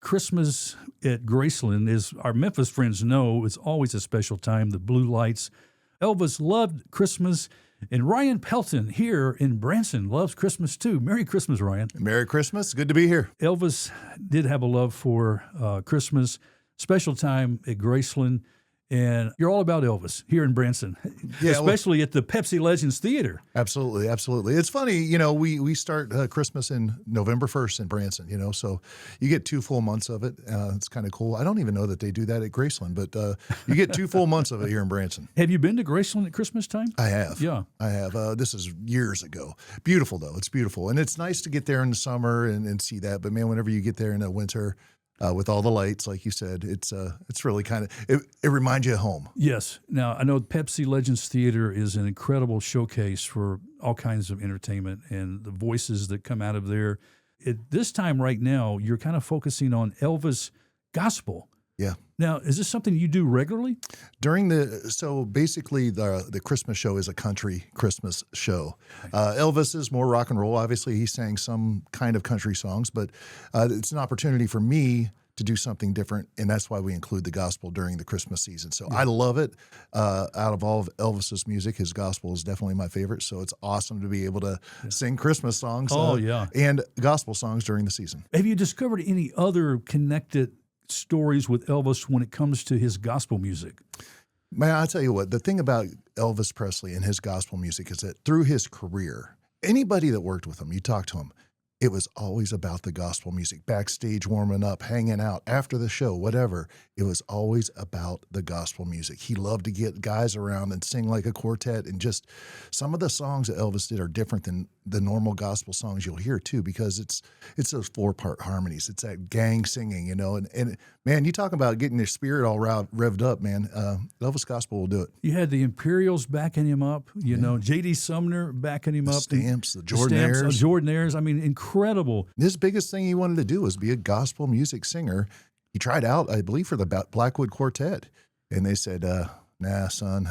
Christmas at Graceland, as our Memphis friends know, is always a special time. The blue lights. Elvis loved Christmas, and Ryan Pelton here in Branson loves Christmas too. Merry Christmas, Ryan. Merry Christmas. Good to be here. Elvis did have a love for Christmas, special time at Graceland, and you're all about Elvis here in Branson, especially at the Pepsi Legends Theatre. Absolutely, absolutely. It's funny, we start Christmas in November 1st in Branson, so you get 2 full months of it. It's kind of cool. I don't even know that they do that at Graceland, but you get 2 full months of it here in Branson. Have you been to Graceland at Christmas time? I have. Yeah. I have. This is years ago. Beautiful, though. It's beautiful. And it's nice to get there in the summer and see that. But, man, whenever you get there in the winter, with all the lights, like you said, it's really kind of it reminds you of home. Yes. Now I know Pepsi Legends Theatre is an incredible showcase for all kinds of entertainment and the voices that come out of there. At this time right now, you're kind of focusing on Elvis gospel. Yeah. Now, is this something you do regularly? So basically the Christmas show is a country Christmas show. Elvis is more rock and roll. Obviously, he sang some kind of country songs, but it's an opportunity for me to do something different, and that's why we include the gospel during the Christmas season. So I love it. Out of all of Elvis's music, his gospel is definitely my favorite. So it's awesome to be able to sing Christmas songs and gospel songs during the season. Have you discovered any other connected stories with Elvis when it comes to his gospel music? Man, I'll tell you what, the thing about Elvis Presley and his gospel music is that through his career, anybody that worked with him, you talk to him, it was always about the gospel music. Backstage, warming up, hanging out, after the show, whatever. It was always about the gospel music. He loved to get guys around and sing like a quartet. And just some of the songs that Elvis did are different than the normal gospel songs you'll hear, too, because it's those 4-part harmonies. It's that gang singing, And man, you talk about getting your spirit all revved up, man. Elvis gospel will do it. You had the Imperials backing him up, J.D. Sumner backing him up. Stamps, the Jordanaires. I mean, incredible. His biggest thing he wanted to do was be a gospel music singer. He tried out, I believe, for the Blackwood Quartet, and they said, "Nah, son,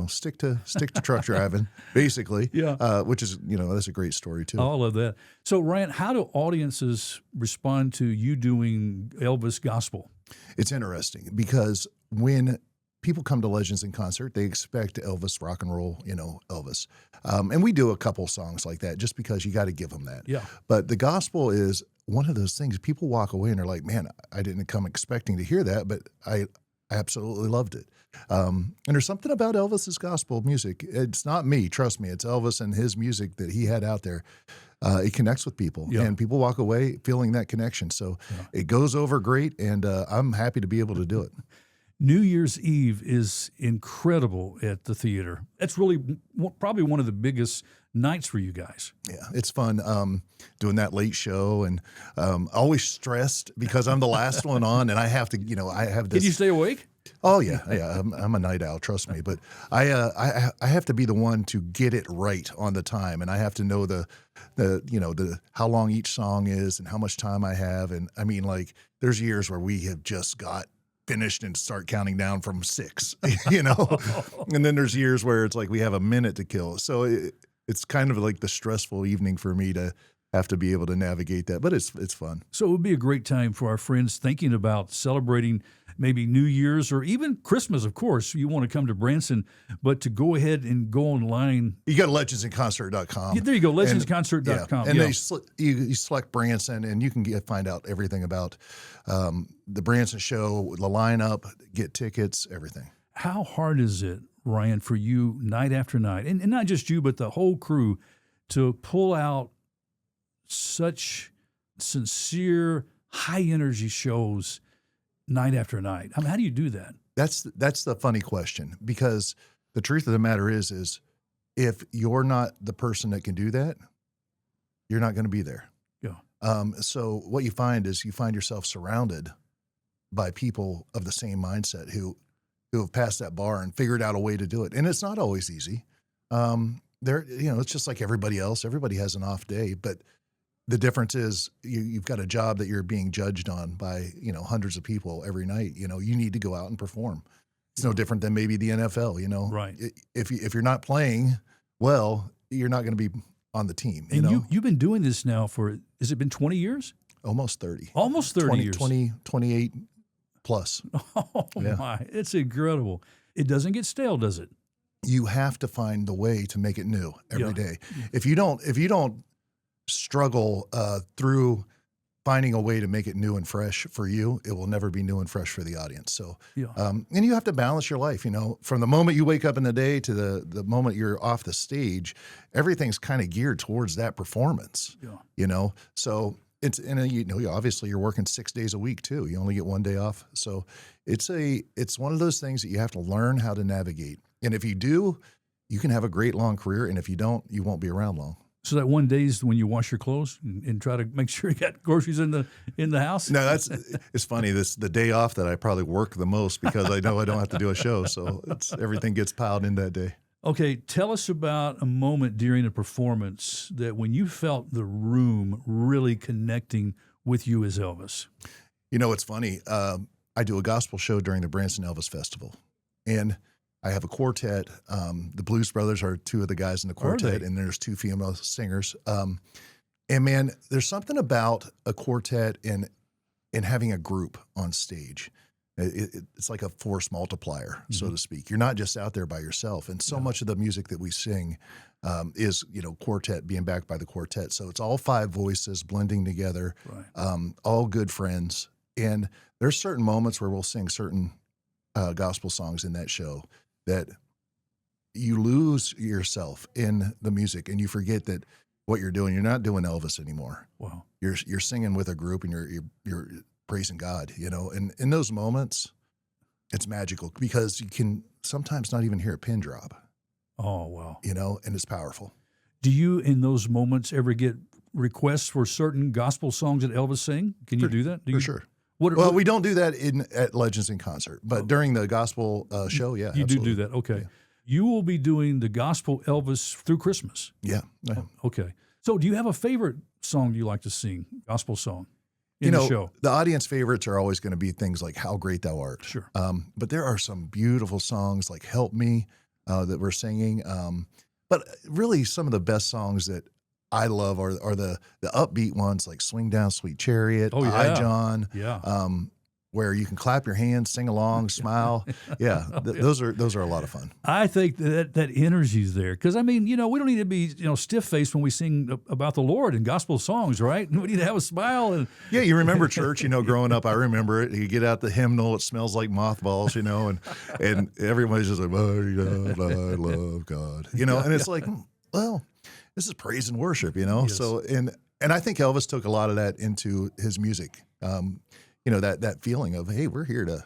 stick to truck driving, basically." Yeah, which is that's a great story too. All of that. So, Ryan, how do audiences respond to you doing Elvis gospel? It's interesting because when people come to Legends in concert, they expect Elvis rock and roll, Elvis. And we do a couple songs like that just because you got to give them that. Yeah. But the gospel is one of those things people walk away and they're like, man, I didn't come expecting to hear that, but I absolutely loved it. And there's something about Elvis's gospel music. It's not me, trust me. It's Elvis and his music that he had out there. It connects with people, and people walk away feeling that connection. So it goes over great, and I'm happy to be able to do it. New Year's Eve is incredible at the theater. That's really probably one of the biggest nights for you guys. Yeah, it's fun doing that late show, and always stressed because I'm the last one on, and I have to, I have this. Can you stay awake? Oh yeah. I'm a night owl, trust me. But I have to be the one to get it right on the time, and I have to know the how long each song is and how much time I have. And I mean, like, there's years where we have just got finished and start counting down from 6, and then there's years where it's like we have a minute to kill. So it's kind of like the stressful evening for me to have to be able to navigate that, but it's fun. So it would be a great time for our friends thinking about celebrating maybe New Year's or even Christmas, of course. You want to come to Branson, but to go ahead and go online. You go to legendsinconcert.com. Yeah, there you go, legendsconcert.com. And you select Branson, and you can find out everything about the Branson show, the lineup, get tickets, everything. How hard is it, Ryan, for you night after night, and not just you, but the whole crew, to pull out such sincere, high-energy shows night after night? I mean, how do you do that? That's the funny question, because the truth of the matter is if you're not the person that can do that, you're not going to be there. Yeah. So what you find is you find yourself surrounded by people of the same mindset who have passed that bar and figured out a way to do it. And it's not always easy. It's just like everybody else. Everybody has an off day, but the difference is you've got a job that you're being judged on by, hundreds of people every night. You need to go out and perform. It's no different than maybe the NFL, Right. If you're not playing well, you're not going to be on the team. And you've been doing this now has it been 20 years? almost 30. Almost 30 20, years. 28 plus. Oh, Yeah. my. It's incredible. It doesn't get stale, does it? You have to find the way to make it new every Yeah. day. If you don't struggle through finding a way to make it new and fresh for you, it will never be new and fresh for the audience. So, Yeah. and you have to balance your life, from the moment you wake up in the day to the moment you're off the stage, everything's kind of geared towards that performance, Yeah. So it's, and obviously you're working 6 days a week too. You only get one day off. So it's one of those things that you have to learn how to navigate. And if you do, you can have a great long career. And if you don't, you won't be around long. So that one day is when you wash your clothes and try to make sure you got groceries in the house? No, it's funny. This the day off that I probably work the most because I know I don't have to do a show. So everything gets piled in that day. Okay, tell us about a moment during a performance that when you felt the room really connecting with you as Elvis. It's funny. I do a gospel show during the Branson Elvis Festival, and I have a quartet. The Blues Brothers are two of the guys in the quartet, and there's two female singers. And man, there's something about a quartet and having a group on stage. It's like a force multiplier, so to speak. You're not just out there by yourself. And so much of the music that we sing is, quartet, being backed by the quartet. So it's all 5 voices blending together, all good friends. And there's certain moments where we'll sing certain gospel songs in that show that you lose yourself in the music and you forget that what you're doing, you're not doing Elvis anymore. Wow. You're singing with a group and you're praising God, and in those moments, it's magical because you can sometimes not even hear a pin drop. Oh, wow. And it's powerful. Do you, in those moments, ever get requests for certain gospel songs that Elvis sang? Can you do that? For sure. What, we don't do that at Legends in Concert, but during the gospel show, yeah. You absolutely. do that, okay. Yeah. You will be doing the gospel Elvis through Christmas. Yeah. Okay. So do you have a favorite song you like to sing, gospel song, in the show? The audience favorites are always going to be things like How Great Thou Art. Sure. But there are some beautiful songs like Help Me that we're singing. But really some of the best songs that I love are the upbeat ones like Swing Down Sweet Chariot, Oh, yeah. I, John, Yeah. where you can clap your hands, sing along, smile. Yeah, those are a lot of fun. I think that energy's there because we don't need to be stiff-faced when we sing about the Lord in gospel songs, right? We need to have a smile and Yeah, you remember church, growing up. I remember it. You get out the hymnal, it smells like mothballs, and everybody's just like, "My God, I love God," and it's like, well, this is praise and worship, Yes. So and I think Elvis took a lot of that into his music. That feeling of, hey, we're here to,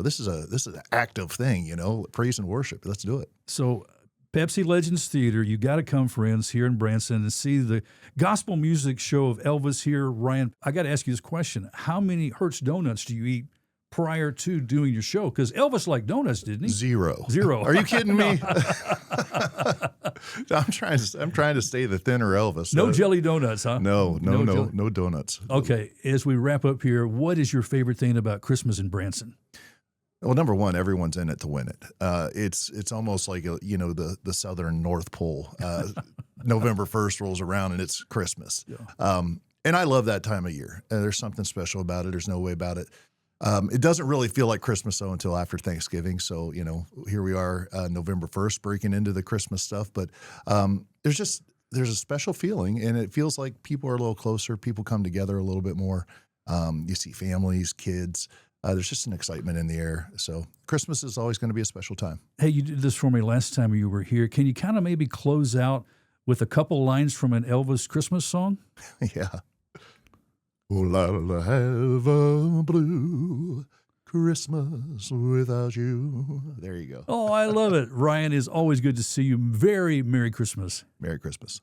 this is an active thing, praise and worship. Let's do it. So Pepsi Legends Theatre, you got to come, friends, here in Branson and see the gospel music show of Elvis here. Ryan, I got to ask you this question. How many Hertz donuts do you eat prior to doing your show? Because Elvis liked donuts, didn't he? Zero. Zero. Are you kidding me? I'm trying to stay the thinner Elvis. No jelly donuts, huh? No jelly. Donuts. Okay, as we wrap up here, what is your favorite thing about Christmas in Branson? Well, number one, everyone's in it to win it. It's almost like the southern North Pole. November 1st rolls around and it's Christmas. Yeah. And I love that time of year. There's something special about it. There's no way about it. It doesn't really feel like Christmas though until after Thanksgiving. So here we are, November 1st, breaking into the Christmas stuff. But there's a special feeling, and it feels like people are a little closer. People come together a little bit more. You see families, kids. There's just an excitement in the air. So Christmas is always going to be a special time. Hey, you did this for me last time you were here. Can you kind of maybe close out with a couple lines from an Elvis Christmas song? Yeah. Oh, la la, have a blue Christmas without you. There you go. Oh, I love it. Ryan, it's always good to see you. Very Merry Christmas. Merry Christmas.